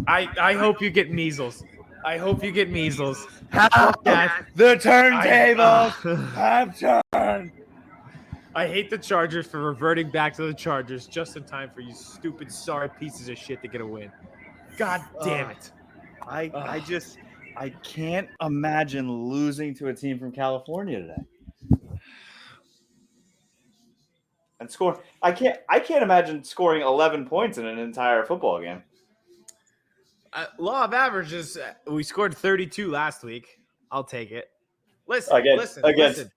I hope you get measles. I hope you get measles. How the turntables I have turned. hate the Chargers for reverting back to the Chargers just in time for you stupid, sorry pieces of shit to get a win. God damn it. I can't imagine losing to a team from California today. And score. I can't imagine scoring 11 points in an entire football game. Law of averages, we scored 32 last week. I'll take it. Listen, Against listen.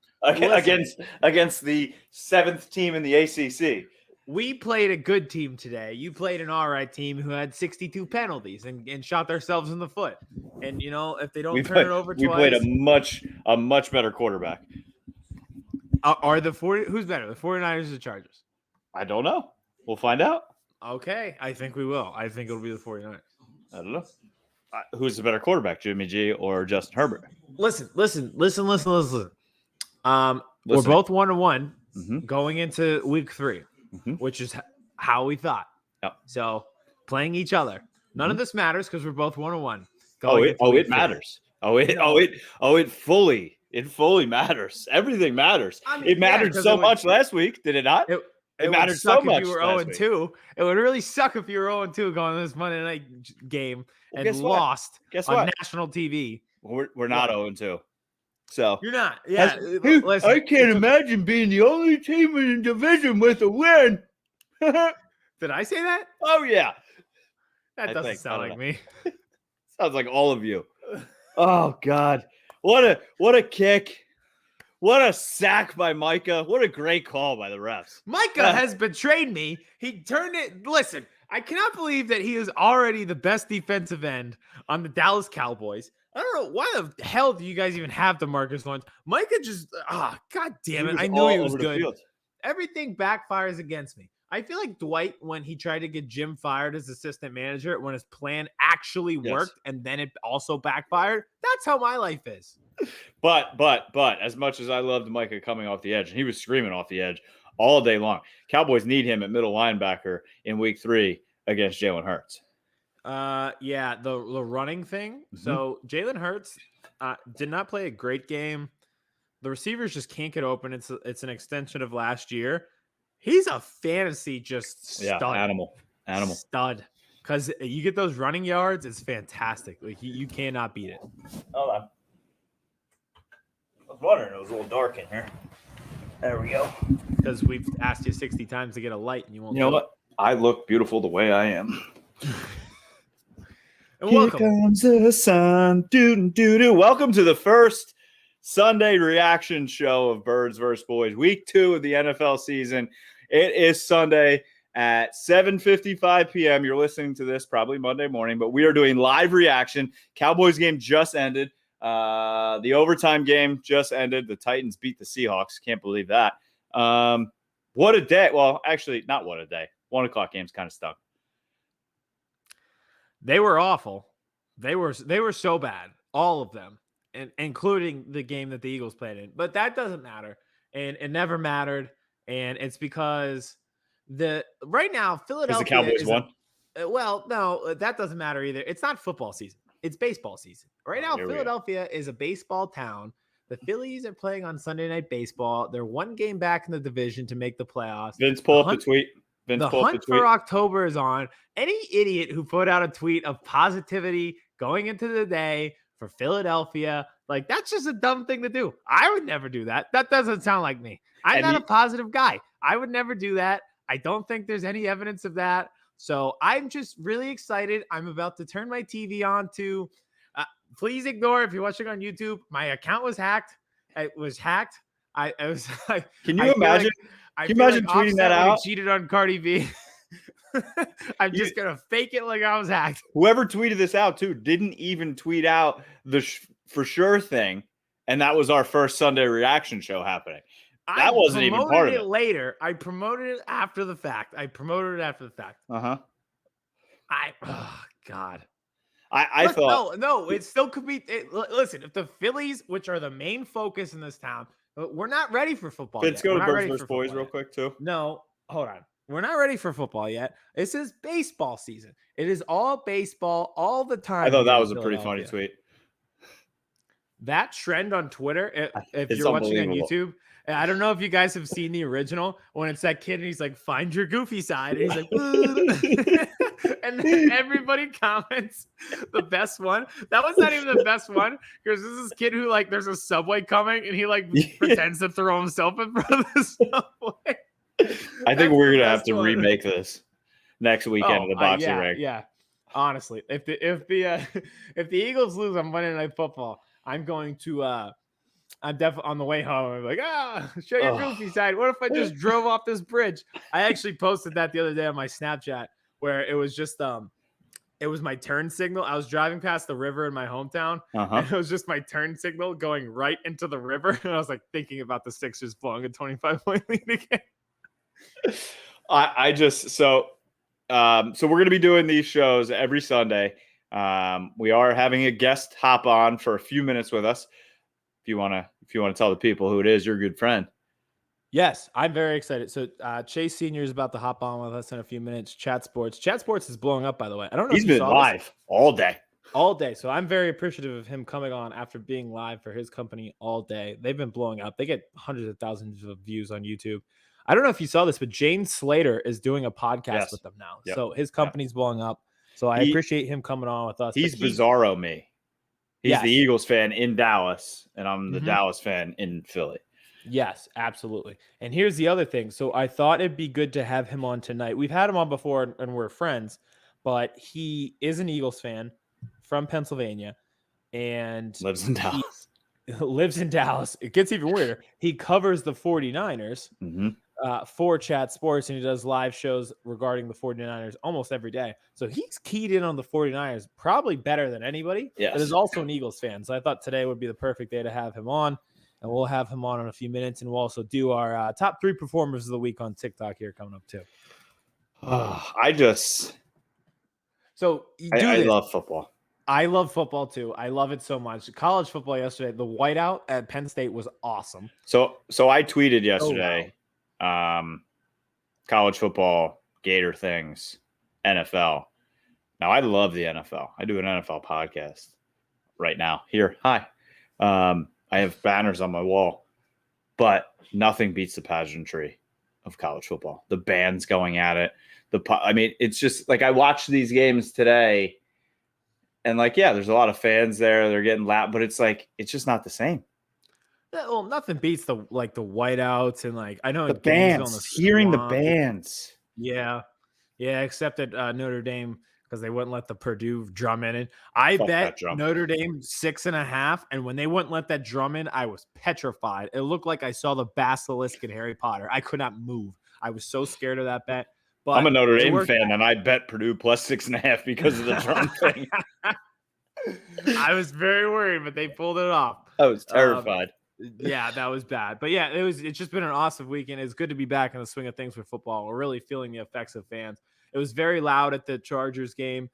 against the 7th team in the ACC. We played a good team today. You played an all right team who had 62 penalties and shot themselves in the foot. And, if they don't turn it over twice. We played a much better quarterback. Are the 40 who's better, the 49ers or the Chargers? I don't know. We'll find out. Okay, I think we will. I think it'll be the 49ers. I don't know. Who's the better quarterback, Jimmy G or Justin Herbert? Listen. We're both 1-1 going into week 3, which is how we thought. Yep. So playing each other. None of this matters because we're both 1-1. It matters. It fully matters. Everything matters. It mattered so much last week, did it not? It mattered so much. If you were 0-2, it would really suck if you were 0-2 going to this Monday night game and lost on national TV. We're not 0-2. So you're not. Yeah. Listen, I can't imagine being the only team in the division with a win. Did I say that? Oh yeah. That doesn't sound like me. Sounds like all of you. Oh God. What a kick. What a sack by Micah. What a great call by the refs. Micah has betrayed me. He turned it. Listen, I cannot believe that he is already the best defensive end on the Dallas Cowboys. I don't know why the hell do you guys even have DeMarcus Lawrence? Micah just, God damn it. I knew he was good. Everything backfires against me. I feel like Dwight, when he tried to get Jim fired as assistant manager, when his plan actually worked and then it also backfired, that's how my life is. But as much as I loved Micah coming off the edge, and he was screaming off the edge all day long, Cowboys need him at middle linebacker in week 3 against Jalen Hurts. Yeah, the running thing. So Jalen Hurts did not play a great game. The receivers just can't get open. It's an extension of last year. He's a fantasy stud. Animal. Stud. Because you get those running yards, it's fantastic. Like you cannot beat it. Hold on. I was wondering, it was a little dark in here. There we go. Because we've asked you 60 times to get a light and you won't. You know what? I look beautiful the way I am. And welcome. Here comes the sun. Doo-doo-doo-doo. Welcome to the first Sunday reaction show of Birds vs. Boys, week 2 of the NFL season. It is Sunday at 7:55 p.m. You're listening to this probably Monday morning, but we are doing live reaction. Cowboys game just ended. The overtime game just ended. The Titans beat the Seahawks. Can't believe that. What a day. Well, actually, not what a day. 1 o'clock games kind of stunk. They were awful. They were so bad. All of them. And including the game that the Eagles played in. But that doesn't matter. And it never mattered. And it's because right now, Philadelphia. The Cowboys won? Well, no, that doesn't matter either. It's not football season. It's baseball season. Right now, Philadelphia is a baseball town. The Phillies are playing on Sunday Night Baseball. They're 1 game back in the division to make the playoffs. Vince, pull up the tweet. The hunt for October is on. Any idiot who put out a tweet of positivity going into the day for Philadelphia, like that's just a dumb thing to do. I would never do that. That doesn't sound like me. I'm not a positive guy. I would never do that. I don't think there's any evidence of that. So I'm just really excited. I'm about to turn my TV on to, please ignore if you're watching on YouTube. My account was hacked. It was hacked. I was like, can you imagine? Can you imagine tweeting that out? Cheated on Cardi B. I'm just going to fake it like I was hacked. Whoever tweeted this out too didn't even tweet out the for sure thing. And that was our first Sunday reaction show happening. That wasn't even part of it. Later. I promoted it after the fact. Uh-huh. Oh, God. I thought. No, it still could be. Listen, if the Phillies, which are the main focus in this town, we're not ready for football. Let's go to Birds vs. Boys real quick, too. No, hold on. We're not ready for football yet. This is baseball season. It is all baseball all the I time thought here that in was a pretty funny Philadelphia. tweet. That trend on Twitter, if It's you're watching on unbelievable. YouTube, and I don't know if you guys have seen the original when it's that kid and he's like, "Find your goofy side," and he's like, and then everybody comments the best one. That was not even the best one because this is kid who like there's a subway coming and he like pretends to throw himself in front of the subway. I think That's we're the gonna have best to one. remake this next weekend of the boxing ring. Yeah. Honestly, if the if the Eagles lose on Monday Night Football, I'm going to I'm definitely on the way home. I'm like, show your goofy side. What if I just drove off this bridge? I actually posted that the other day on my Snapchat where it was just it was my turn signal. I was driving past the river in my hometown, and it was just my turn signal going right into the river. And I was like thinking about the Sixers blowing a 25-point lead again. So we're going to be doing these shows every Sunday. We are having a guest hop on for a few minutes with us. If you want to tell the people who it is, you're a good friend. Yes, I'm very excited. So Chase Senior is about to hop on with us in a few minutes. Chat Sports is blowing up, by the way. I don't know He's if you been saw live this. all day. All day. So I'm very appreciative of him coming on after being live for his company all day. They've been blowing up. They get hundreds of thousands of views on YouTube. I don't know if you saw this, but Jane Slater is doing a podcast with them now. Yep. So his company's blowing up. So I appreciate him coming on with us. He's Bizarro me. He's the Eagles fan in Dallas, and I'm the Dallas fan in Philly. Yes, absolutely. And here's the other thing. So I thought it'd be good to have him on tonight. We've had him on before and we're friends, but he is an Eagles fan from Pennsylvania and lives in Dallas. Lives in Dallas. It gets even weirder. He covers the 49ers for Chat Sports, and he does live shows regarding the 49ers almost every day. So he's keyed in on the 49ers probably better than anybody. Yes. But is also an Eagles fan. So I thought today would be the perfect day to have him on. And we'll have him on in a few minutes. And we'll also do our top 3 performers of the week on TikTok here coming up too. I love football. I love football too. I love it so much. College football yesterday, the whiteout at Penn State was awesome. So I tweeted yesterday, college football, Gator things, NFL. Now I love the NFL. I do an NFL podcast right now. Here, hi. I have banners on my wall, but nothing beats the pageantry of college football. The bands going at it. It's just like I watched these games today, and like, yeah, there's a lot of fans there. They're getting loud, but it's like it's just not the same. Well, nothing beats the whiteouts and like I know the bands. Hearing the bands. Yeah, except at Notre Dame. Because they wouldn't let the Purdue drum in. I bet Notre Dame 6.5. And when they wouldn't let that drum in, I was petrified. It looked like I saw the basilisk in Harry Potter. I could not move. I was so scared of that bet. But I'm a Notre Dame fan, and I bet Purdue plus 6.5 because of the drum thing. I was very worried, but they pulled it off. I was terrified. Yeah, that was bad. But yeah, it's just been an awesome weekend. It's good to be back in the swing of things with football. We're really feeling the effects of fans. It was very loud at the Chargers game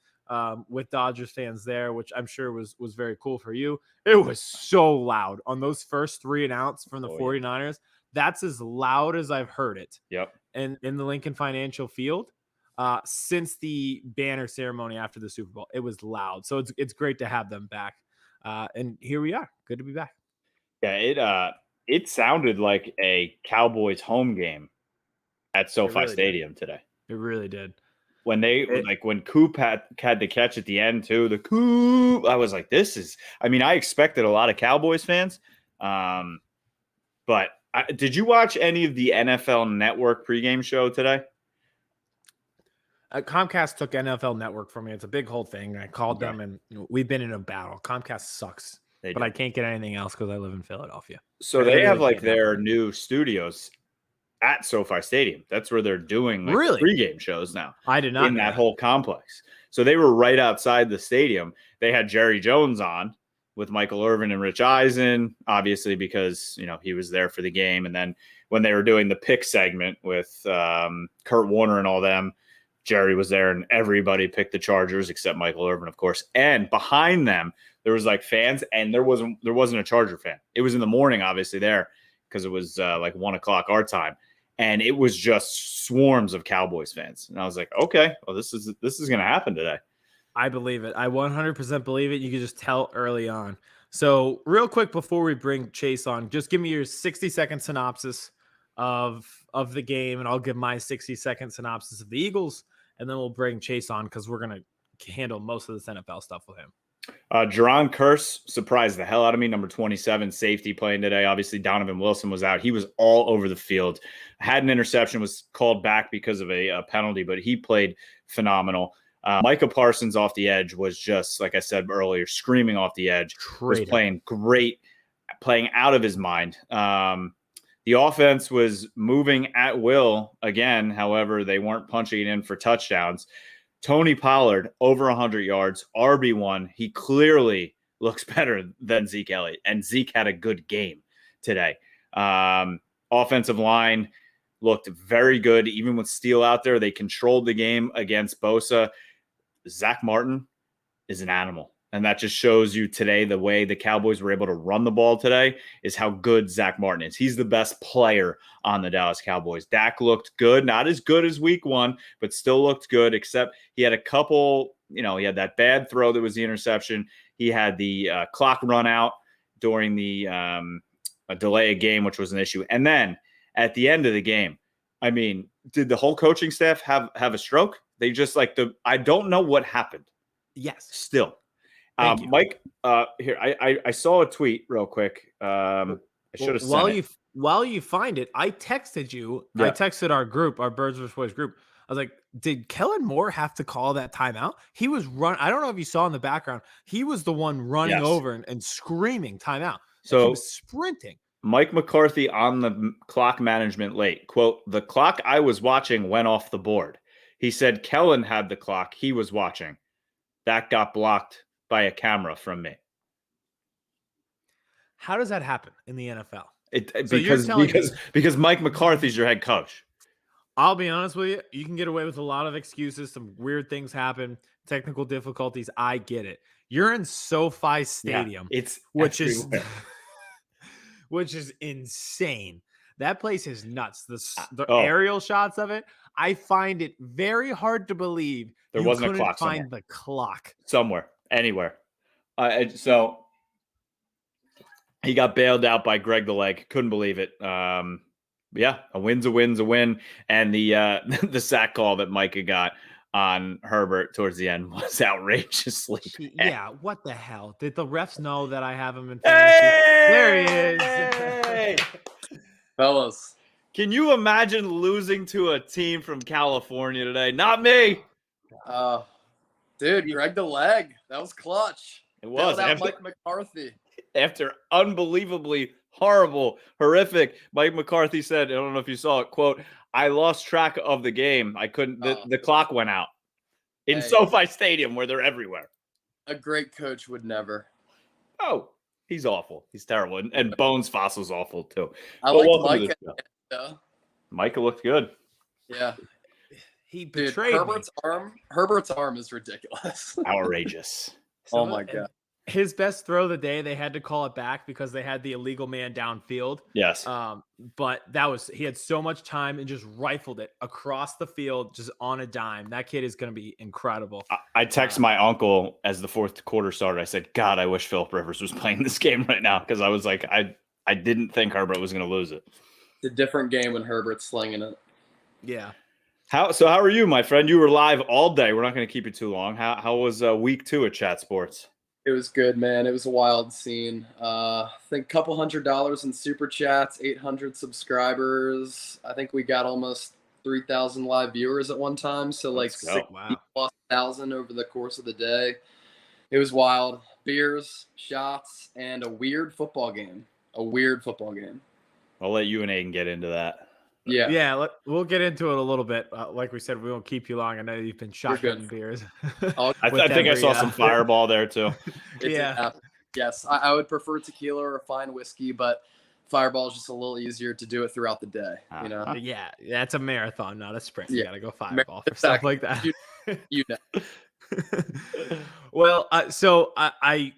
with Dodgers fans there, which I'm sure was very cool for you. It was so loud on those first 3 and outs from the 49ers. Yeah. That's as loud as I've heard it. Yep. And in the Lincoln Financial Field since the banner ceremony after the Super Bowl. It was loud. So it's great to have them back. And here we are. Good to be back. Yeah, it sounded like a Cowboys home game at SoFi Stadium today. It really did. When when Coop had the catch at the end too, the Coop, I was like, I expected a lot of Cowboys fans. But did you watch any of the NFL Network pregame show today? Comcast took NFL Network from me. It's a big whole thing. I called them, and we've been in a battle. Comcast sucks, but I can't get anything else because I live in Philadelphia. So they have their new studios at SoFi Stadium. That's where they're doing pregame shows now. I did not in that whole complex. So they were right outside the stadium. They had Jerry Jones on with Michael Irvin and Rich Eisen, obviously because he was there for the game. And then when they were doing the pick segment with Kurt Warner and all them, Jerry was there, and everybody picked the Chargers except Michael Irvin, of course. And behind them, there was fans, and there wasn't a Charger fan. It was in the morning, obviously there because it was 1:00 our time. and it was just swarms of Cowboys fans. And I was like, okay, well, this is going to happen today. I believe it. I 100% believe it. You can just tell early on. So real quick before we bring Chase on, just give me your 60-second synopsis of the game, and I'll give my 60-second synopsis of the Eagles, and then we'll bring Chase on because we're going to handle most of this NFL stuff with him. Jerron Kearse surprised the hell out of me. Number 27 safety playing today. Obviously, Donovan Wilson was out. He was all over the field. Had an interception, was called back because of a penalty, but he played phenomenal. Micah Parsons off the edge was just, like I said earlier, screaming off the edge. Was playing great, playing out of his mind. The offense was moving at will again. However, they weren't punching it in for touchdowns. Tony Pollard, over 100 yards, RB1. He clearly looks better than Zeke Elliott, and Zeke had a good game today. Offensive line looked very good. Even with Steele out there, they controlled the game against Bosa. Zach Martin is an animal. And that just shows you today the way the Cowboys were able to run the ball today is how good Zach Martin is. He's the best player on the Dallas Cowboys. Dak looked good, not as good as week 1, but still looked good, except he had a couple, he had that bad throw that was the interception. He had the clock run out during the a delay of game, which was an issue. And then at the end of the game, I mean, did the whole coaching staff have a stroke? They just I don't know what happened. Yes. Still. Mike, here, I saw a tweet real quick. I should have sent it. While you find it, I texted you. Yeah. I texted our group, our Birds vs. Boys group. I was like, did Kellen Moore have to call that timeout? He was I don't know if you saw in the background. He was the one running over and screaming timeout. So he was sprinting. Mike McCarthy on the clock management late. Quote, the clock I was watching went off the board. He said Kellen had the clock he was watching. That got blocked by a camera from me. How does that happen in the NFL? Because Mike McCarthy's your head coach. I'll be honest with you. You can get away with a lot of excuses. Some weird things happen. Technical difficulties. I get it. You're in SoFi Stadium. Yeah, it's which is insane. That place is nuts. The aerial shots of it. I find it very hard to believe there wasn't a clock. Find the clock somewhere, anywhere. So he got bailed out by Greg the Leg. Couldn't believe it. Yeah, a win's a win. And the sack call that Micah got on Herbert towards the end was outrageously bad. Yeah, what the hell? Did the refs know that I have him in fantasy? Hey! There he is. Hey! Fellas. Can you imagine losing to a team from California today? Not me. Dude, Greg the Leg. That was clutch. It was. Mike McCarthy. After unbelievably horrible, horrific, Mike McCarthy said, I don't know if you saw it, quote, I lost track of the game. I couldn't, the clock went out in SoFi Stadium where they're everywhere. A great coach would never. Oh, he's awful. He's terrible. And Bones Fossil's awful too. I like Micah. Micah looked good. Yeah. He betrayed Herbert's arm is ridiculous. Outrageous. Oh my God. His best throw of the day, they had to call it back because they had the illegal man downfield. Yes. But he had so much time and just rifled it across the field just on a dime. That kid is going to be incredible. I texted my uncle as the fourth quarter started. I said, God, I wish Philip Rivers was playing this game right now because I was like, I didn't think Herbert was going to lose it. It's a different game when Herbert's slinging it. Yeah. How are you, my friend? You were live all day. We're not going to keep you too long. How was week 2 at Chat Sports? It was good, man. It was a wild scene. I think a couple $100 in super chats, 800 subscribers. I think we got almost 3,000 live viewers at one time. So like 60,000 over the course of the day. It was wild. Beers, shots, and a weird football game. I'll let you and Aidan get into that. Yeah. We'll get into it a little bit. Like we said, we won't keep you long. I know you've been shotgunning beers. I think I saw some Fireball there too. Yeah. Yes, I would prefer tequila or a fine whiskey, but Fireball is just a little easier to do it throughout the day. You know. Yeah, that's a marathon, not a sprint. You gotta go Fireball for stuff like that. You know. Well, so I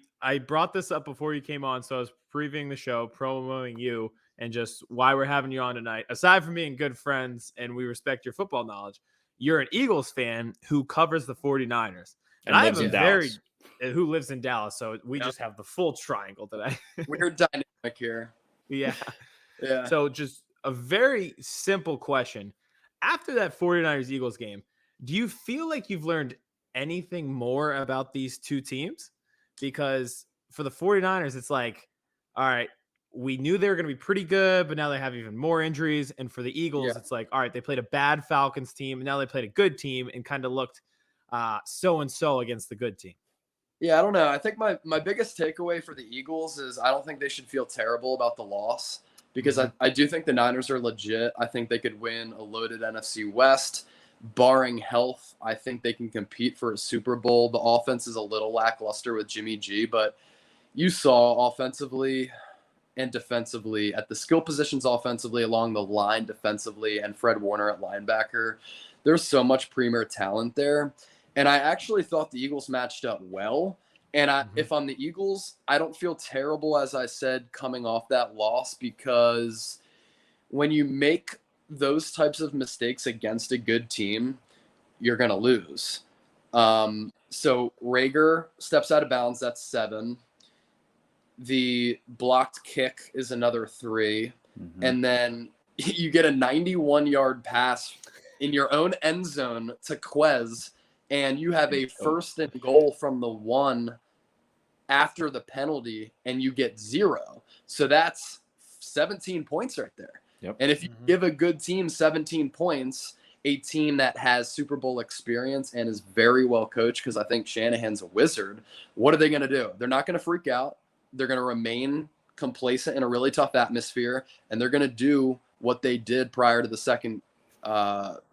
brought this up before you came on, so I was previewing the show, promoting you. and just why we're having you on tonight. Aside from being good friends and we respect your football knowledge, you're an Eagles fan who covers the 49ers. And I lives have in a Dallas. who lives in Dallas. So we just have the full triangle today. We're dynamic here. Yeah. Yeah. So just a very simple question. After that 49ers Eagles game, do you feel like you've learned anything more about these two teams? Because for the 49ers, it's like, all right, we knew they were going to be pretty good, but now they have even more injuries. And for the Eagles, it's like, all right, they played a bad Falcons team, and now they played a good team and kind of looked so-and-so against the good team. Yeah, I don't know. I think my biggest takeaway for the Eagles is I don't think they should feel terrible about the loss because I do think the Niners are legit. I think they could win a loaded NFC West. Barring health, I think they can compete for a Super Bowl. The offense is a little lackluster with Jimmy G, but you saw offensively and defensively at the skill positions offensively, along the line defensively, and Fred Warner at linebacker. There's so much premier talent there. And I actually thought the Eagles matched up well. And if I'm the Eagles, I don't feel terrible, as I said, coming off that loss, because when you make those types of mistakes against a good team, you're going to lose. So Rager steps out of bounds. That's 7. The blocked kick is another 3. And then you get a 91-yard pass in your own end zone to Quez, and you have a 1st and goal from the 1 after the penalty, and you get 0. So that's 17 points right there. Yep. And if you give a good team 17 points, a team that has Super Bowl experience and is very well coached, because I think Shanahan's a wizard, what are they going to do? They're not going to freak out. They're going to remain complacent in a really tough atmosphere, and they're going to do what they did prior to the second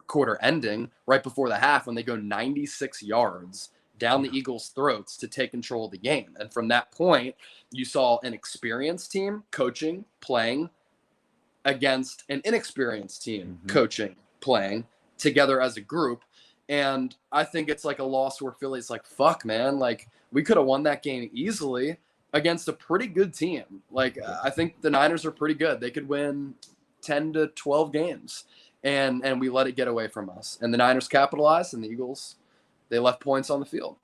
quarter ending, right before the half, when they go 96 yards down the Eagles' throats to take control of the game. And from that point, you saw an experienced team coaching, playing against an inexperienced team coaching, playing together as a group. And I think it's like a loss where Philly's like, fuck, man, like we could have won that game easily against a pretty good team. Like I think the Niners are pretty good. They could win 10 to 12 games. And we let it get away from us. And the Niners capitalized, and the Eagles, they left points on the field.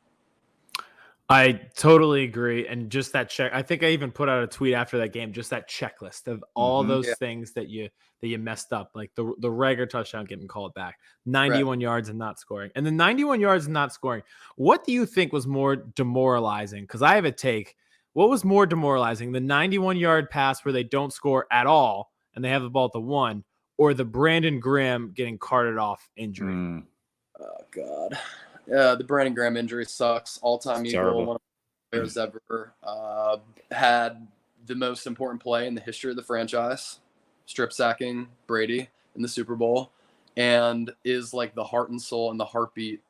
I totally agree. And just that check, I think I even put out a tweet after that game, just that checklist of all those things that you messed up, like the Rager touchdown getting called back, 91 yards and not scoring. And the 91 yards and not scoring, what do you think was more demoralizing? Because I have a take. What was more demoralizing, the 91-yard pass where they don't score at all and they have the ball at the 1, or the Brandon Graham getting carted off injury? Oh, God. Yeah, the Brandon Graham injury sucks. All-time Eagle, terrible. one of the players ever. Had the most important play in the history of the franchise, strip sacking Brady in the Super Bowl, and is like the heart and soul and the heartbeat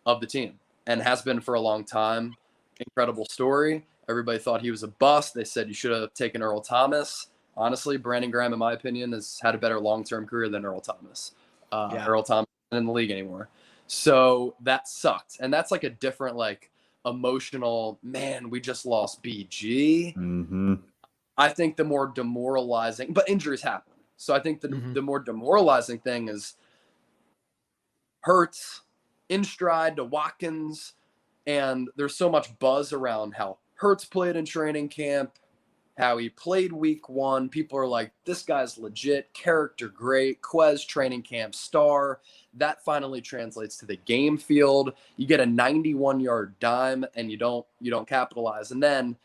of the team, and has been for a long time. Incredible story. Everybody thought he was a bust. They said you should have taken Earl Thomas. Honestly, Brandon Graham, in my opinion, has had a better long-term career than Earl Thomas. Earl Thomas isn't in the league anymore. So that sucked. And that's like a different, like, emotional, man, we just lost BG. I think the more demoralizing, but injuries happen. So I think the more demoralizing thing is Hurts in stride to Watkins. And there's so much buzz around how Hurts played in training camp, how he played week 1. People are like, this guy's legit, character great, Quez training camp star. That finally translates to the game field. You get a 91-yard dime and you don't capitalize. And then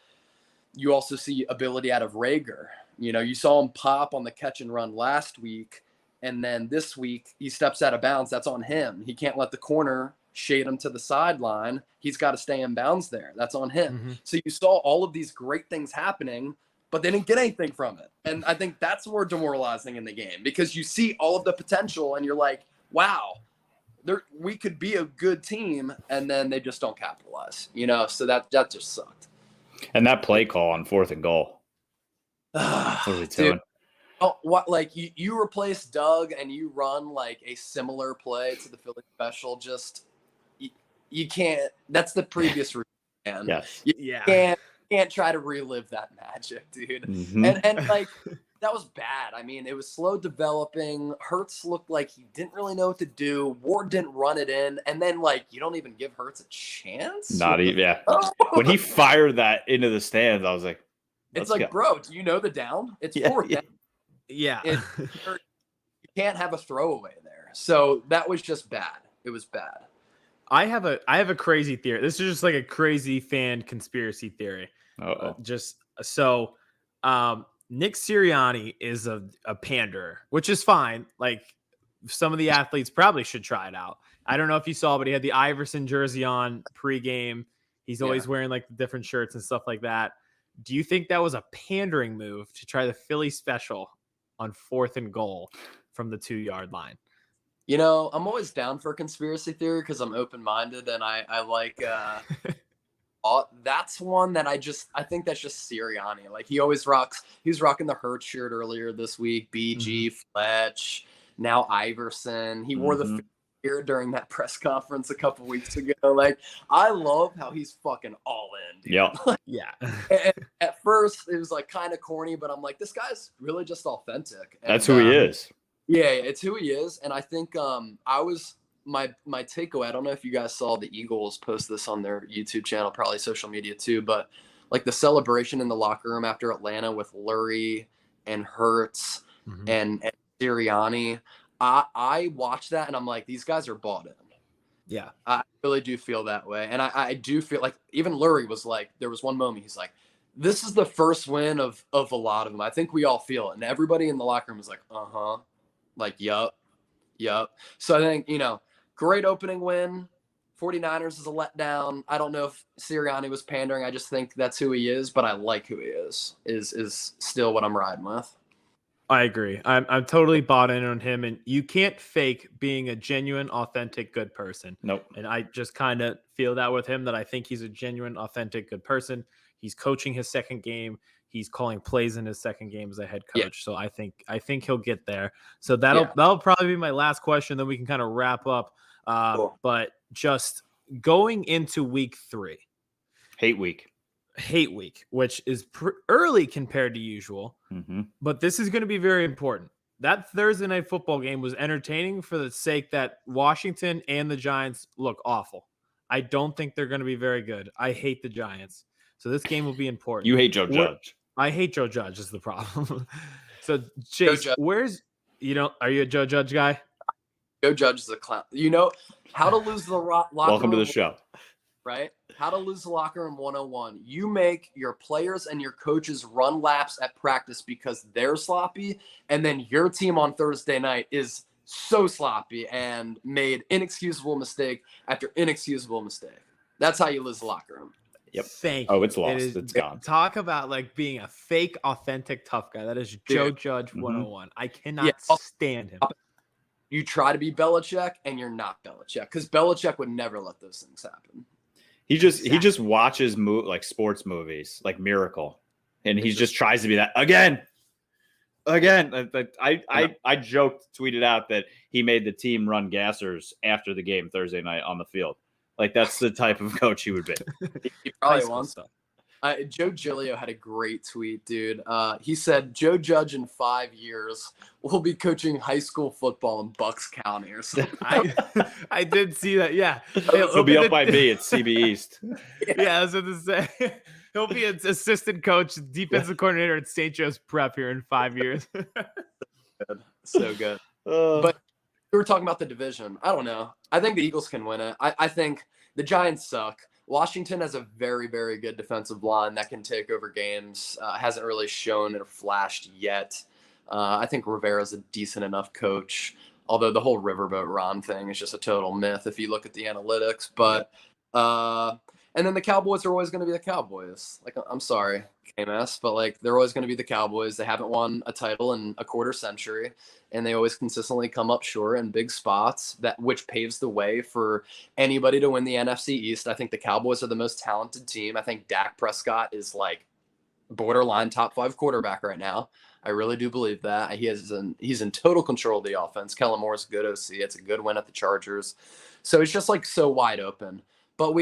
you also see ability out of Rager. You know, you saw him pop on the catch and run last week, and then this week he steps out of bounds. That's on him. He can't let the corner shade him to the sideline. He's got to stay in bounds there. That's on him. So you saw all of these great things happening, but they didn't get anything from it. And I think that's more demoralizing in the game, because you see all of the potential and you're like, wow, we could be a good team, and then they just don't capitalize, you know? So that just sucked. And that play call on 4th and goal. What are we doing? Oh, what, like you replace Doug and you run like a similar play to the Philly special, just you can't. That's the previous routine, man. Yes. You can't try to relive that magic, dude. And like That was bad. I mean, it was slow developing. Hurts looked like he didn't really know what to do. Ward didn't run it in. And then, like, you don't even give Hurts a chance? Not even, yeah. When he fired that into the stands, I was like, it's like, bro, do you know the down? It's fourth down. Yeah. You can't have a throwaway there. So that was just bad. It was bad. I have a crazy theory. This is just like a crazy fan conspiracy theory. Nick Sirianni is a panderer, which is fine. Like, some of the athletes probably should try it out. I don't know if you saw, but he had the Iverson jersey on pregame. He's always wearing like the different shirts and stuff like that. Do you think that was a pandering move to try the Philly special on 4th and goal from the 2-yard line? You know, I'm always down for conspiracy theory because I'm open-minded and I like that's one that I think that's just Sirianni. Like, he was rocking the Hurts shirt earlier this week, BG, Fletch, now Iverson. He wore the here during that press conference a couple weeks ago. Like, I love how he's fucking all in, dude. Yeah. Yeah. At first, it was like kind of corny, but I'm like, this guy's really just authentic. And, that's who he is. Yeah, it's who he is. And I think my takeaway, I don't know if you guys saw the Eagles post this on their YouTube channel, probably social media too, but like the celebration in the locker room after Atlanta with Lurie and Hurts and Sirianni. I watched that and I'm like, these guys are bought in. Yeah. I really do feel that way. And I do feel like even Lurie was like, there was one moment he's like, this is the first win of a lot of them. I think we all feel it. And everybody in the locker room was like, like, yup. So I think, great opening win. 49ers is a letdown. I don't know if Sirianni was pandering. I just think that's who he is, but I like who he is still what I'm riding with. I agree. I'm totally bought in on him, and you can't fake being a genuine, authentic, good person. Nope. And I just kind of feel that with him, that I think he's a genuine, authentic, good person. He's coaching his second game. He's calling plays in his second game as a head coach. Yeah. So I think he'll get there. So that'll probably be my last question. Then we can kind of wrap up. Cool. But just going into week 3, hate week, which is early compared to usual, but this is going to be very important. That Thursday night football game was entertaining for the sake that Washington and the Giants look awful. I don't think they're going to be very good. I hate the Giants. So this game will be important. You hate Joe Judge. I hate Joe Judge is the problem. So Chase, are you a Joe Judge guy? Joe Judge is a clown. You know how to lose the locker room. Welcome to the show. Right? How to lose the locker room 101. You make your players and your coaches run laps at practice because they're sloppy, and then your team on Thursday night is so sloppy and made inexcusable mistake after inexcusable mistake. That's how you lose the locker room. Yep. Thank you. Oh, it's lost. It's gone. Talk about like being a fake, authentic, tough guy. That is Joe Judge 101. I cannot stand him. You try to be Belichick, and you're not Belichick, because Belichick would never let those things happen. He just watches like sports movies, like Miracle, and he just tries to be that again. I tweeted out that he made the team run gassers after the game Thursday night on the field. Like, that's the type of coach he would be. He probably wants stuff. Joe Giglio had a great tweet, dude. He said, Joe Judge in 5 years will be coaching high school football in Bucks County or something. I did see that, yeah. He'll be up by me at CB East. Yeah, I was going to say. He'll be an assistant coach, defensive coordinator at St. Joe's Prep here in 5 years. So good. But we were talking about the division. I don't know. I think the Eagles can win it. I think the Giants suck. Washington has a very, very good defensive line that can take over games. Hasn't really shown or flashed yet. I think Rivera's a decent enough coach, although the whole Riverboat Ron thing is just a total myth if you look at the analytics. But and then the Cowboys are always going to be the Cowboys. Like, I'm sorry, KMS, but like, they're always going to be the Cowboys. They haven't won a title in a quarter century, and they always consistently come up short in big spots, which paves the way for anybody to win the NFC East. I think the Cowboys are the most talented team. I think Dak Prescott is like borderline top 5 quarterback right now. I really do believe that. He's in total control of the offense. Kellen Moore's a good OC. It's a good win at the Chargers. So it's just like so wide open. But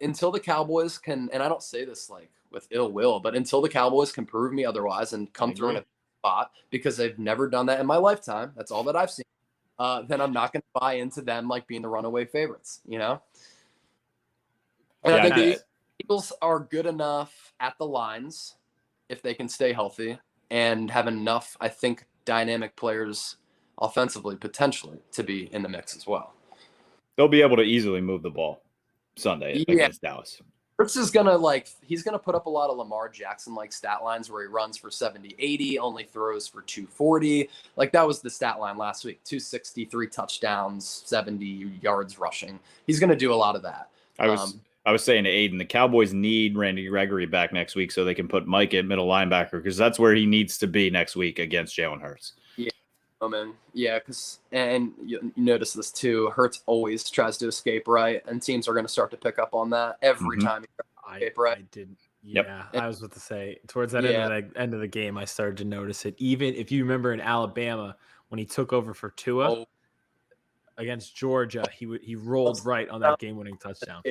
until the Cowboys can, and I don't say this like with ill will, but until the Cowboys can prove me otherwise and come through in a spot because they've never done that in my lifetime. That's all that I've seen. Then I'm not going to buy into them like being the runaway favorites, And I think the Eagles are good enough at the lines if they can stay healthy and have enough, I think, dynamic players offensively potentially to be in the mix as well. They'll be able to easily move the ball Sunday against Dallas. Hurts is he's gonna put up a lot of Lamar Jackson like stat lines where he runs for 70, 80, only throws for 240. Like that was the stat line last week: 263 touchdowns, 70 yards rushing. He's gonna do a lot of that. I was saying to Aidan, the Cowboys need Randy Gregory back next week so they can put Mike at middle linebacker because that's where he needs to be next week against Jalen Hurts. Yeah. Oh man, yeah, and you notice this too. Hurts always tries to escape right, and teams are going to start to pick up on that every time he tries to escape right. I did, yeah. Yep. I was about to say towards that end of the game, I started to notice it. Even if you remember in Alabama when he took over for Tua against Georgia, he rolled right on that game-winning touchdown.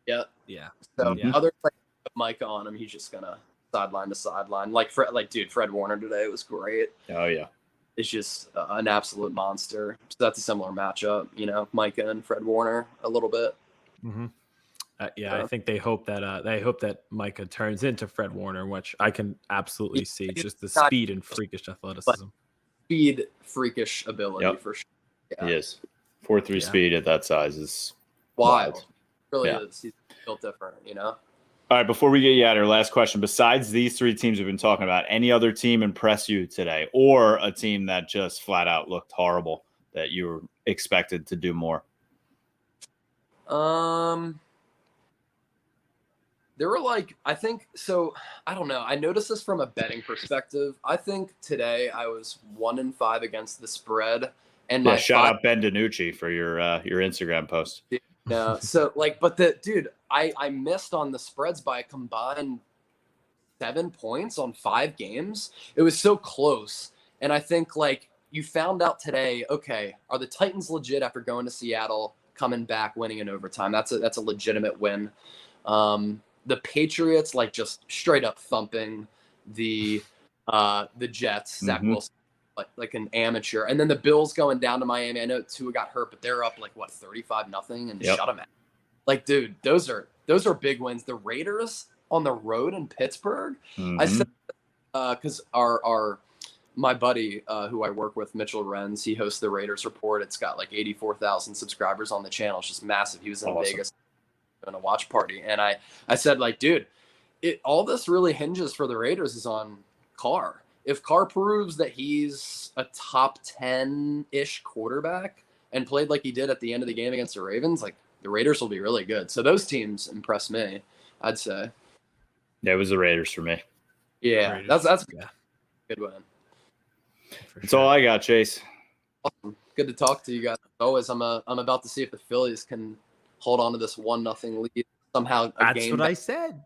Yeah. So other players with Micah on him, he's just gonna sideline to sideline. Like Fred Warner today was great. Oh yeah. Is just an absolute monster. So that's a similar matchup, Micah and Fred Warner a little bit. Mm-hmm. I think they hope that Micah turns into Fred Warner, which I can absolutely see. Just the speed and freakish athleticism. Speed, freakish ability for sure. Yeah. He is. 4.3 speed at that size is wild. Really is. He's built different, All right, before we get you out of here, last question. Besides these three teams we've been talking about, any other team impress you today or a team that just flat out looked horrible that you were expected to do more? There were I don't know. I noticed this from a betting perspective. I think today I was 1-5 against the spread. And shout out Ben DiNucci for your Instagram post. No, so I missed on the spreads by a combined 7 points on 5 games. It was so close. And I think you found out today, okay, are the Titans legit after going to Seattle, coming back, winning in overtime? That's a legitimate win. The Patriots just straight up thumping the Jets, Zach Wilson. Like an amateur, and then the Bills going down to Miami. I know Tua got hurt, but they're up 35-0 and shut them out. Dude, those are big wins. The Raiders on the road in Pittsburgh. I said because my buddy who I work with, Mitchell Renz, he hosts the Raiders Report. It's got 84,000 subscribers on the channel. It's just massive. He was in Vegas doing a watch party, and I said dude, all this really hinges for the Raiders is on Carr. If Carr proves that he's a top 10-ish quarterback and played like he did at the end of the game against the Ravens, the Raiders will be really good. So those teams impress me, I'd say. Yeah, it was the Raiders for me. Yeah, Raiders. that's a good one. That's all I got, Chase. Awesome. Good to talk to you guys. As always, I'm about to see if the Phillies can hold on to this 1-0 lead somehow. That's what I said.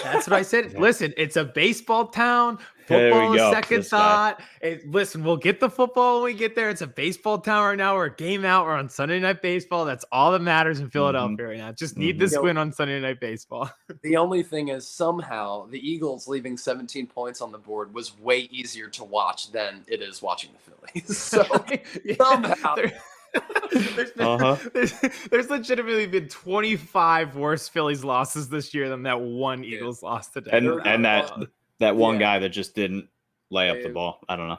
That's what I said. Listen, it's a baseball town. Football is second thought. Listen, we'll get the football when we get there. It's a baseball town right now. We're a game out. We're on Sunday Night Baseball. That's all that matters in Philadelphia right now. Just need this win on Sunday Night Baseball. The only thing is somehow the Eagles leaving 17 points on the board was way easier to watch than it is watching the Phillies. So somehow... There's legitimately been 25 worse Phillies losses this year than that one Eagles loss today. And that one guy that just didn't lay up the ball. I don't know.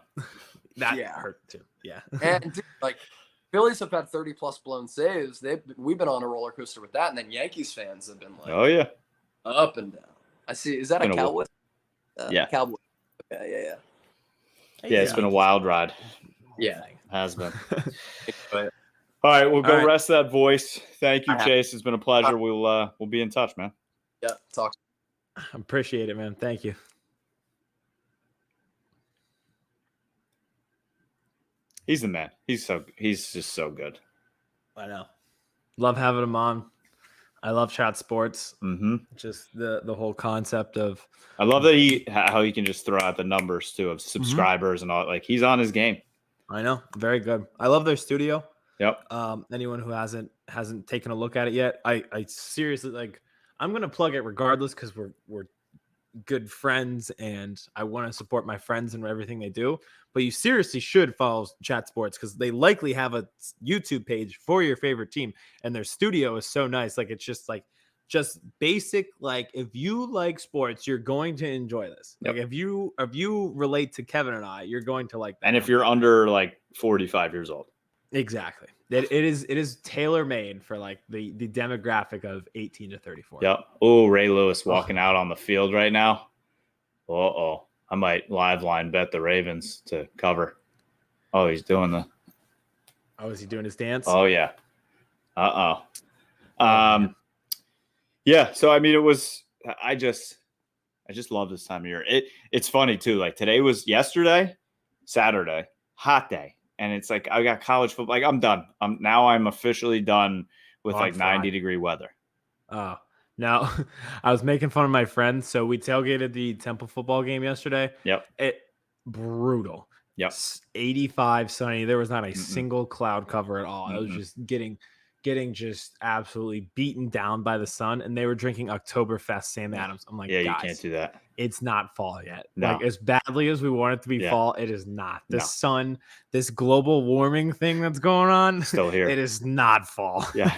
That hurt too. Yeah. And Phillies have had 30+ blown saves. We've been on a roller coaster with that, and then Yankees fans have been oh yeah, up and down. I see. Is that a Cowboys? Cowboys. Okay, yeah. It's been a wild ride. Yeah. Has been. All right, we'll go rest that voice. Thank you, Chase. It's been a pleasure. We'll be in touch, man. Yeah, talk. I appreciate it, man. Thank you. He's the man. He's just so good. I know. Love having him on. I love chat sports. Just the whole concept of. I love that how he can just throw out the numbers too of subscribers and all. He's on his game. I know. Very good. I love their studio. Yep. Anyone who hasn't taken a look at it yet, I seriously I'm gonna plug it regardless because we're good friends and I want to support my friends and everything they do. But you seriously should follow Chat Sports because they likely have a YouTube page for your favorite team, and their studio is so nice. Like it's just basic. Like if you like sports, you're going to enjoy this. Like if you relate to Kevin and I, you're going to like that. And if you're under like 45 years old. Exactly. It is tailor made for like the demographic of 18 to 34. Yep. Oh, Ray Lewis walking out on the field right now. I might live line bet the Ravens to cover. Oh, he's doing the. Oh, is he doing his dance? Oh yeah. Yeah. So I mean, it was. I just love this time of year. It's funny too. Like today was yesterday, Saturday, hot day. And it's like I got college football. Like I'm done. I'm officially done with like 90-degree weather. Oh, now I was making fun of my friends. So we tailgated the Temple football game yesterday. Yep. Brutal. Yep. 85 sunny. There was not a single cloud cover at all. I was just getting just absolutely beaten down by the sun, and they were drinking Oktoberfest Sam Adams. I'm like, yeah, guys, you can't do that. It's not fall yet. No. Like as badly as we want it to be fall, it is not. The sun, this global warming thing that's going on, still here. It is not fall. Yeah.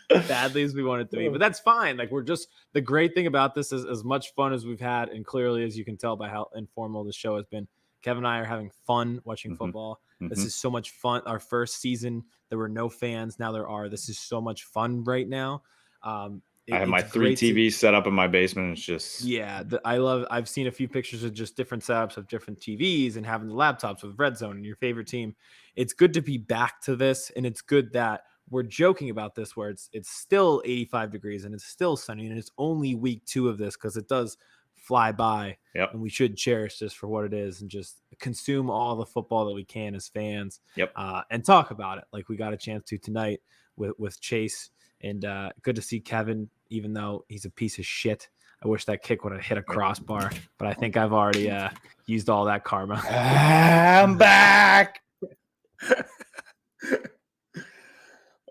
Badly as we want it to be, but that's fine. Like the great thing about this is as much fun as we've had, and clearly as you can tell by how informal the show has been, Kevin and I are having fun watching football. This is so much fun. Our first season, there were no fans. Now there are. This is so much fun right now. I have my 3 TVs set up in my basement. It's just I've seen a few pictures of just different setups of different TVs and having the laptops with Red Zone and your favorite team. It's good to be back to this, and it's good that we're joking about this where it's still 85 degrees and it's still sunny, and it's only week 2 of this because it does fly by. And we should cherish this for what it is and just consume all the football that we can as fans. And talk about it like we got a chance to tonight with Chase. And good to see Kevin, even though he's a piece of shit. I wish that kick would have hit a crossbar, but I think I've already used all that karma. I'm back.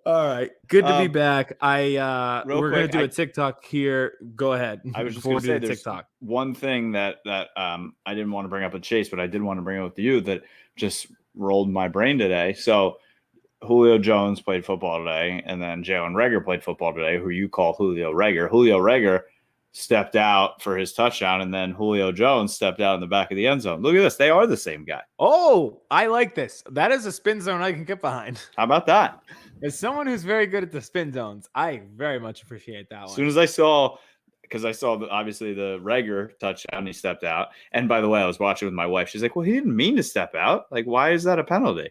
All right. Good to be back. We're going to do a TikTok here. Go ahead. I was just going to say there's one thing that I didn't want to bring up with Chase, but I did want to bring up with you that just rolled my brain today. So Julio Jones played football today, and then Jalen Reagor played football today, who you call Julio Reagor. Julio Reagor stepped out for his touchdown, and then Julio Jones stepped out in the back of the end zone. Look at this. They are the same guy. Oh, I like this. That is a spin zone I can get behind. How about that? As someone who's very good at the spin zones, I very much appreciate that one. As soon as I saw obviously the Reagor touchdown, he stepped out. And by the way, I was watching with my wife. She's like, well, he didn't mean to step out. Like, why is that a penalty?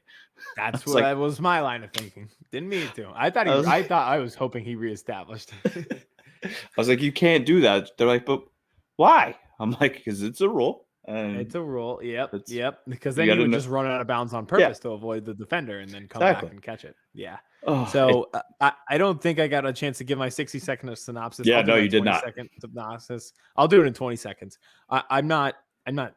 That's what that was my line of thinking. Didn't mean to. I was hoping he reestablished. I was like, you can't do that. They're like, but why? I'm like, because it's a rule. And it's a rule. Yep. Because then you would just run out of bounds on purpose to avoid the defender and then come back and catch it. Yeah. So I don't think I got a chance to give my 60-second synopsis. Yeah, no, you did not. Synopsis. I'll do it in 20 seconds. I'm not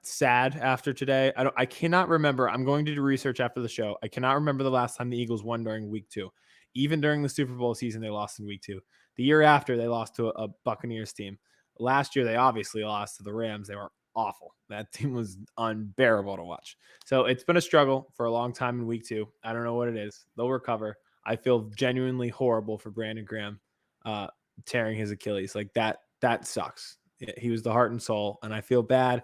sad after today. I cannot remember. I'm going to do research after the show. I cannot remember the last time the Eagles won during week 2. Even during the Super Bowl season, they lost in week 2. The year after, they lost to a Buccaneers team. Last year, they obviously lost to the Rams. They were awful. That team was unbearable to watch. So it's been a struggle for a long time in week 2. I don't know what it is. They'll recover. I feel genuinely horrible for Brandon Graham tearing his Achilles. Like that sucks. He was the heart and soul, and I feel bad.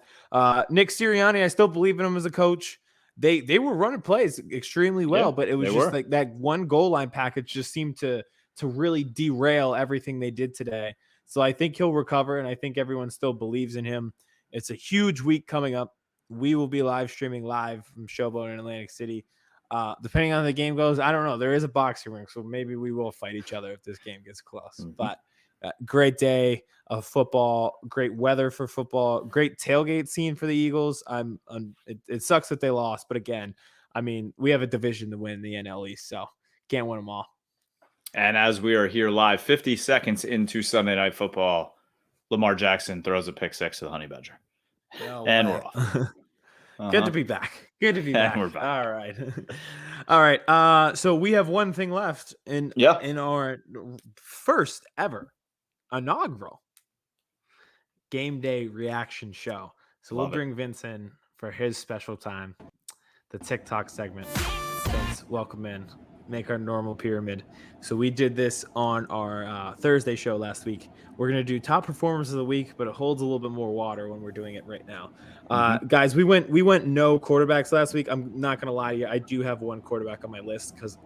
Nick Sirianni, I still believe in him as a coach. They were running plays extremely well, but it was just like that one goal line package just seemed to really derail everything they did today. So I think he'll recover, and I think everyone still believes in him. It's a huge week coming up. We will be live streaming from Showboat in Atlantic City. Depending on how the game goes, I don't know. There is a boxing ring, so maybe we will fight each other if this game gets close. But great day of football, great weather for football, great tailgate scene for the Eagles. It sucks that they lost, but again, I mean, we have a division to win, the NL East, so can't win them all. And as we are here live, 50 seconds into Sunday Night Football, Lamar Jackson throws a pick 6 to the Honey Badger. And we're off. Good to be back. Good to be back. We're back. All right. So we have one thing left in our first ever inaugural game day reaction show. So we'll Love it. bring Vince in for his special time, the TikTok segment. Vince, welcome in. Make our normal pyramid. So we did this on our Thursday show last week. We're going to do top performers of the week, but it holds a little bit more water when we're doing it right now. Guys, we went no quarterbacks last week. I'm not going to lie to you. I do have one quarterback on my list because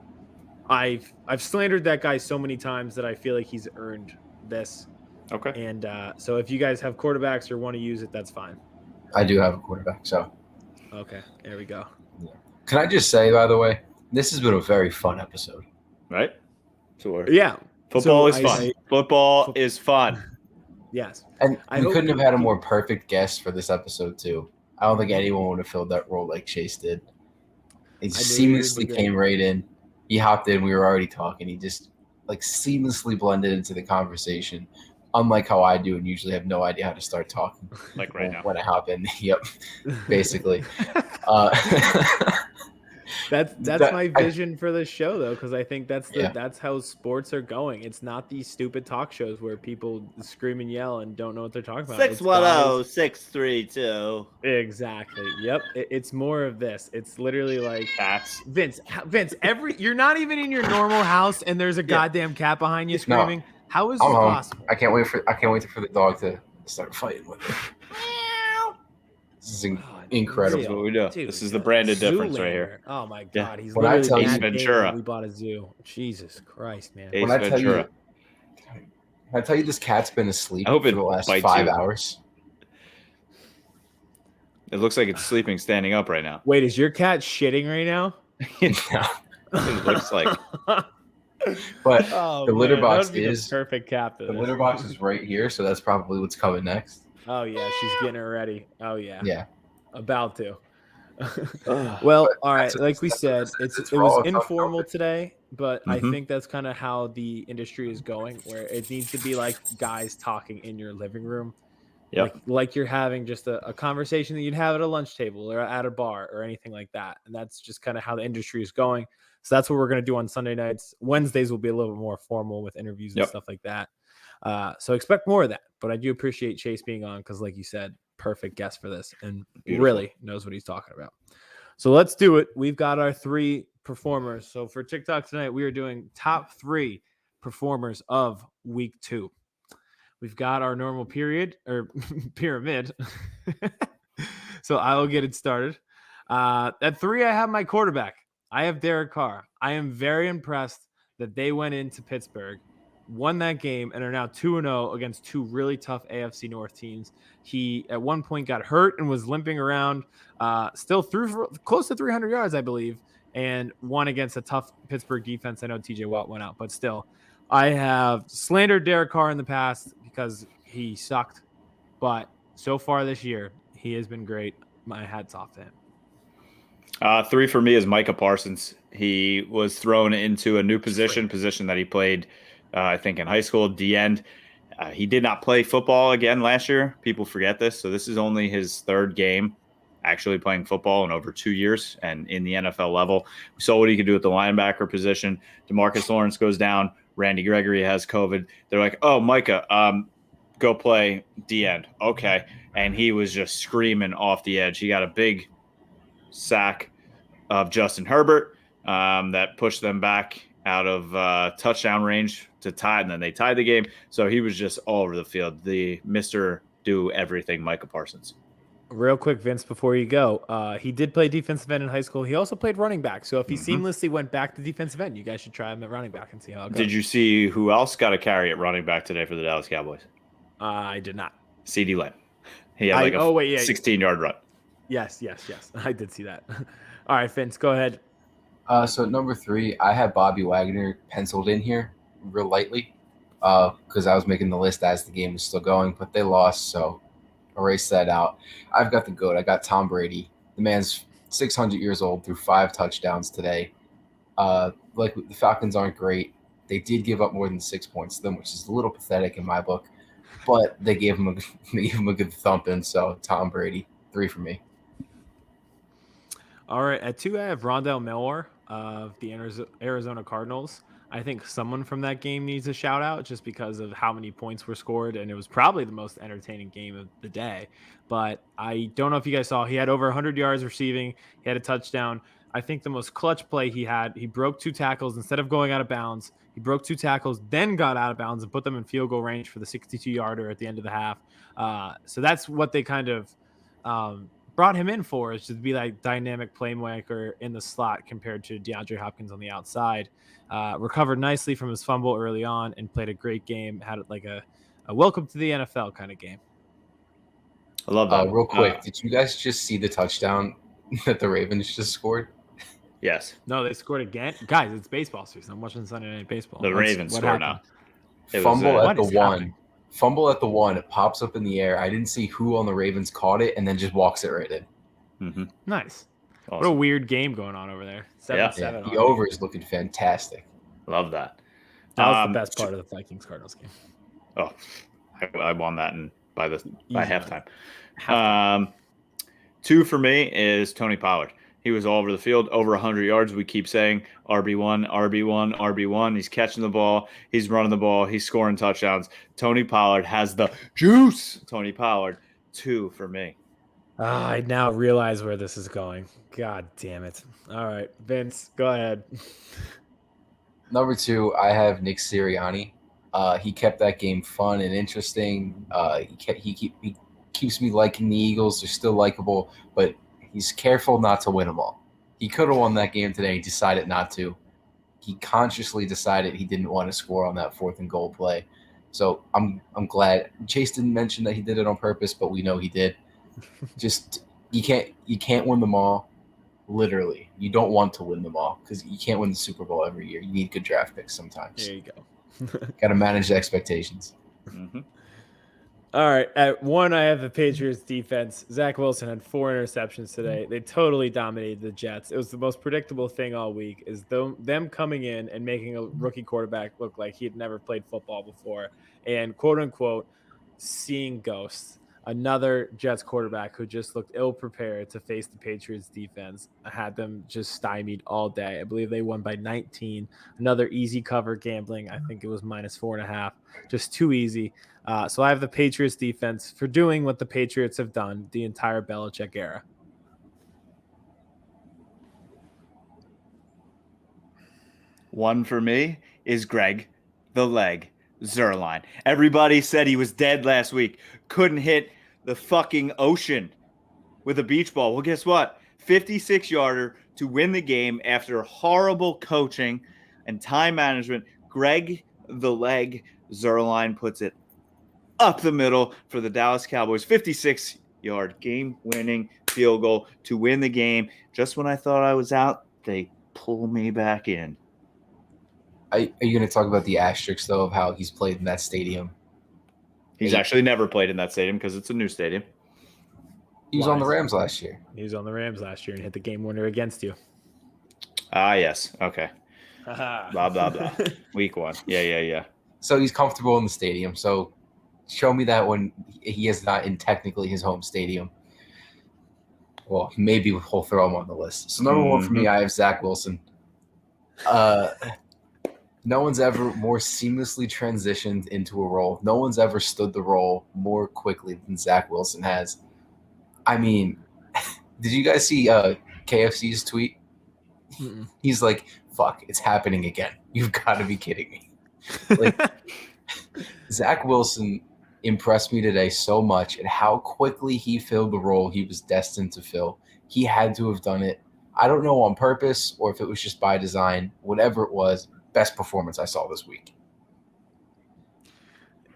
I've slandered that guy so many times that I feel like he's earned this. Okay. And so if you guys have quarterbacks or want to use it, that's fine. I do have a quarterback, so. Okay, there we go. Yeah. Can I just say, by the way, this has been a very fun episode. Right? Sure. Yeah. Football is fun. Football is fun. Yes. And I we hope couldn't have had a more perfect guest for this episode, too. I don't think anyone would have filled that role like Chase did. He seamlessly came right in. He hopped in. We were already talking. He just seamlessly blended into the conversation, unlike how I do and usually have no idea how to start talking. Like right now. When I hop in. Yep, basically. That's my vision for the show, though, because I think that's how sports are going. It's not these stupid talk shows where people scream and yell and don't know what they're talking about. 610-632. Exactly. Yep. It's more of this. It's literally like Cats. Vince. You're not even in your normal house, and there's a goddamn cat behind you screaming. No. How is this possible? I can't wait for the dog to start fighting with it. This is incredible. This is what we do. Dude, this is the branded difference right here. Oh my God, he's literally Ace Ventura. We bought a zoo. Jesus Christ, man. Ace Ventura. Can I tell you this cat's been asleep for the last 5 hours? It looks like it's sleeping standing up right now. Wait, is your cat shitting right now? No. It looks like. But the litter box is perfect cat. The litter box is right here, so that's probably what's coming next. Oh yeah, she's getting her ready. Oh yeah. Yeah. About to. Well, all right. Like we said, it was informal today, but I think that's kind of how the industry is going, where it needs to be like guys talking in your living room. Yep. Like you're having just a conversation that you'd have at a lunch table or at a bar or anything like that. And that's just kind of how the industry is going. So that's what we're going to do on Sunday nights. Wednesdays will be a little bit more formal with interviews and stuff like that. So expect more of that. But I do appreciate Chase being on because, like you said, perfect guest for this and really knows what he's talking about. So let's do it. We've got our 3 performers. So for TikTok tonight, we are doing top 3 performers of week 2. We've got our normal pyramid. So I will get it started. At 3, I have my quarterback. I have Derek Carr. I am very impressed that they went into Pittsburgh, won that game, and are now 2-0 against 2 really tough AFC North teams. He, at one point, got hurt and was limping around, still threw for close to 300 yards, I believe, and won against a tough Pittsburgh defense. I know TJ Watt went out, but still. I have slandered Derek Carr in the past because he sucked, but so far this year, he has been great. My hat's off to him. 3 for me is Micah Parsons. He was thrown into a new position that he played, I think, in high school, D-end. He did not play football again last year. People forget this. So this is only his 3rd game actually playing football in over 2 years and in the NFL level. We saw what he could do at the linebacker position. DeMarcus Lawrence goes down. Randy Gregory has COVID. They're like, oh, Micah, go play D-end. Okay. And he was just screaming off the edge. He got a big sack of Justin Herbert that pushed them back out of touchdown range to tie, and then they tied the game. So he was just all over the field. The Mr. Do Everything, Micah Parsons. Real quick, Vince, before you go, he did play defensive end in high school. He also played running back. So if he seamlessly went back to defensive end, you guys should try him at running back and see how it goes. Did you see who else got a carry at running back today for the Dallas Cowboys? I did not. CeeDee Lamb. He had 16-yard run. Yes. I did see that. All right, Vince, go ahead. So at number 3, I have Bobby Wagner penciled in here real lightly because I was making the list as the game was still going, but they lost, so erase that out. I've got the GOAT. I got Tom Brady. The man's 600 years old, threw 5 touchdowns today. The Falcons aren't great. They did give up more than 6 points to them, which is a little pathetic in my book, but they gave him a good thumping. So Tom Brady, 3 for me. All right, at 2, I have Rondelle Miller of the Arizona Cardinals. I think someone from that game needs a shout out just because of how many points were scored. And it was probably the most entertaining game of the day. But I don't know if you guys saw, he had over 100 yards receiving. He had a touchdown. I think the most clutch play he had, he broke 2 tackles instead of going out of bounds. He broke 2 tackles, then got out of bounds and put them in field goal range for the 62-yarder at the end of the half. So that's what they kind of brought him in for, is to be like dynamic playmaker in the slot compared to DeAndre Hopkins on the outside. Recovered nicely from his fumble early on and played a great game. Had like a welcome to the NFL kind of game. I love that. Real quick, did you guys just see the touchdown that the Ravens just scored? Yes. No, they scored again. Guys, it's baseball season. I'm watching Sunday Night Baseball. The Ravens score now. Fumble at the What is 1. happening? Fumble at the 1. It pops up in the air. I didn't see who on the Ravens caught it and then just walks it right in. Mm-hmm. Nice. Awesome. What a weird game going on over there. 7-7. The over is looking fantastic. Love that. That was the best part of the Vikings Cardinals game. Oh, I won that by halftime. 2 for me is Tony Pollard. He was all over the field, over 100 yards. We keep saying RB1, RB1, RB1. He's catching the ball. He's running the ball. He's scoring touchdowns. Tony Pollard has the juice. Tony Pollard, 2 for me. I now realize where this is going. God damn it. All right, Vince, go ahead. Number 2, I have Nick Sirianni. He kept that game fun and interesting. He keeps me liking the Eagles. They're still likable, but he's careful not to win them all. He could have won that game today. He decided not to. He consciously decided he didn't want to score on that 4th and goal play. So I'm glad. Chase didn't mention that he did it on purpose, but we know he did. Just you can't win them all. Literally, you don't want to win them all because you can't win the Super Bowl every year. You need good draft picks sometimes. There you go. Got to manage the expectations. Mm-hmm. All right. At 1, I have the Patriots defense. Zach Wilson had 4 interceptions today. They totally dominated the Jets. It was the most predictable thing all week, is them coming in and making a rookie quarterback look like he had never played football before and, quote unquote, seeing ghosts. Another Jets quarterback who just looked ill-prepared to face the Patriots defense. I had them just stymied all day. I believe they won by 19. Another easy cover gambling. I think it was -4.5. Just too easy. So I have the Patriots defense for doing what the Patriots have done the entire Belichick era. One for me is Greg the Leg Zuerlein. Everybody said he was dead last week. Couldn't hit the fucking ocean with a beach ball. Well, guess what? 56-yarder to win the game after horrible coaching and time management. Greg the Leg Zuerlein puts it up the middle for the Dallas Cowboys. 56-yard game-winning field goal to win the game. Just when I thought I was out, they pull me back in. Are you going to talk about the asterisks, though, of how he's played in that stadium? He's actually never played in that stadium because it's a new stadium. He was on the Rams last year. He was on the Rams last year and hit the game winner against you. Ah, yes. Okay. Blah, blah, blah. Week 1. Yeah. So he's comfortable in the stadium. So show me that when he is not in technically his home stadium. Well, maybe we'll throw him on the list. So number 1 for me, I have Zach Wilson. No one's ever more seamlessly transitioned into a role. No one's ever stood the role more quickly than Zach Wilson has. I mean, did you guys see KFC's tweet? Mm-mm. He's like, fuck, it's happening again. You've got to be kidding me. Like, Zach Wilson impressed me today so much at how quickly he filled the role he was destined to fill. He had to have done it. I don't know on purpose or if it was just by design. Whatever it was, best performance I saw this week.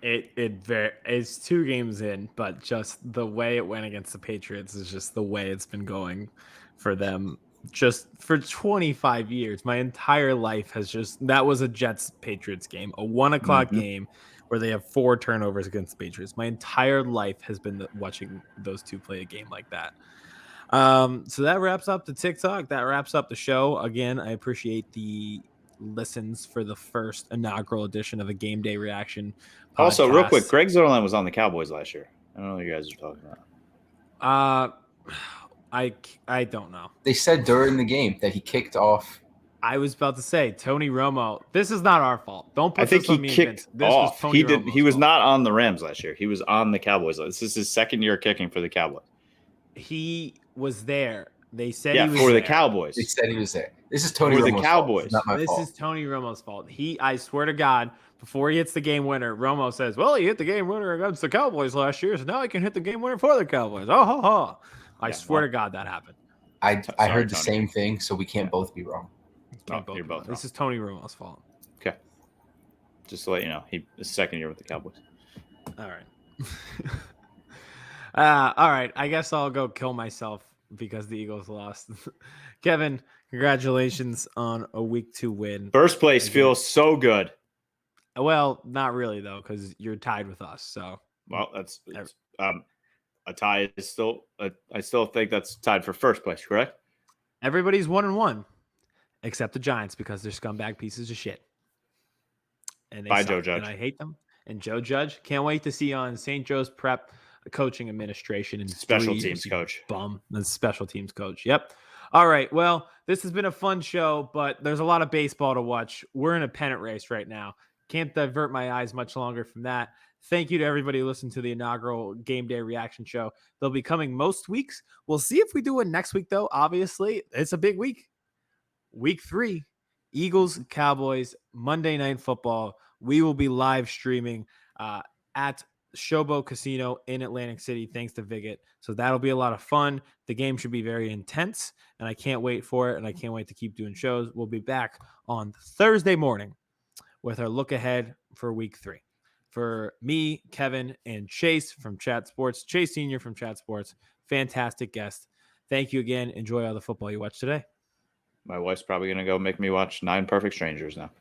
It's 2 games in, but just the way it went against the Patriots is just the way it's been going for them just for 25 years. My entire life has just, that was a Jets-Patriots game, a 1:00 game where they have 4 turnovers against the Patriots. My entire life has been watching those 2 play a game like that. So that wraps up the TikTok. That wraps up the show. Again, I appreciate the listens for the first inaugural edition of a Game Day Reaction podcast. Also, real quick, Greg Zuerlein was on the Cowboys last year. I don't know what you guys are talking about. I don't know. They said during the game that he kicked off I was about to say, Tony Romo. This is not our fault. Don't put I think this on he me and kicked Vince. This off. was Tony He did. Romo's He was fault. not on the Rams last year. He was on the Cowboys. This is his second year kicking for the Cowboys. He was there. They said Yeah, he was for there. the Cowboys. They said he was there. This is Tony For the Romo's Cowboys. fault. It's not my This fault. is Tony Romo's fault. I swear to God, before he hits the game winner, Romo says, well, he hit the game winner against the Cowboys last year, so now he can hit the game winner for the Cowboys. Oh, ho, ho. I swear to God that happened. I Sorry, heard the Tony. same thing, so we can't both be wrong. You're both wrong. This is Tony Romo's fault. Okay. Just to let you know, his second year with the Cowboys. All right. All right. I guess I'll go kill myself because the Eagles lost. Kevin, congratulations on a week 2 win. First place feels so good. Well, not really though, because you're tied with us. So, well, that's a tie is still. I still think that's tied for first place. Correct. Everybody's 1-1, except the Giants because they're scumbag pieces of shit. And they Bye, suck, Joe Judge. And I hate them. And Joe Judge, can't wait to see you on St. Joe's Prep coaching administration and special teams coach. Bum, the special teams coach. Yep. All right. Well, this has been a fun show, but there's a lot of baseball to watch. We're in a pennant race right now. Can't divert my eyes much longer from that. Thank you to everybody who listened to the inaugural Game Day reaction show. They'll be coming most weeks. We'll see if we do it next week, though. Obviously, it's a big week. Week 3, Eagles, Cowboys, Monday Night Football. We will be live streaming at Showboat Casino in Atlantic City, thanks to Viget. So that'll be a lot of fun. The game should be very intense, and I can't wait for it, and I can't wait to keep doing shows. We'll be back on Thursday morning with our look ahead for week 3. For me, Kevin, and Chase from Chat Sports, Chase Sr. from Chat Sports, fantastic guest. Thank you again. Enjoy all the football you watched today. My wife's probably going to go make me watch 9 Perfect Strangers now.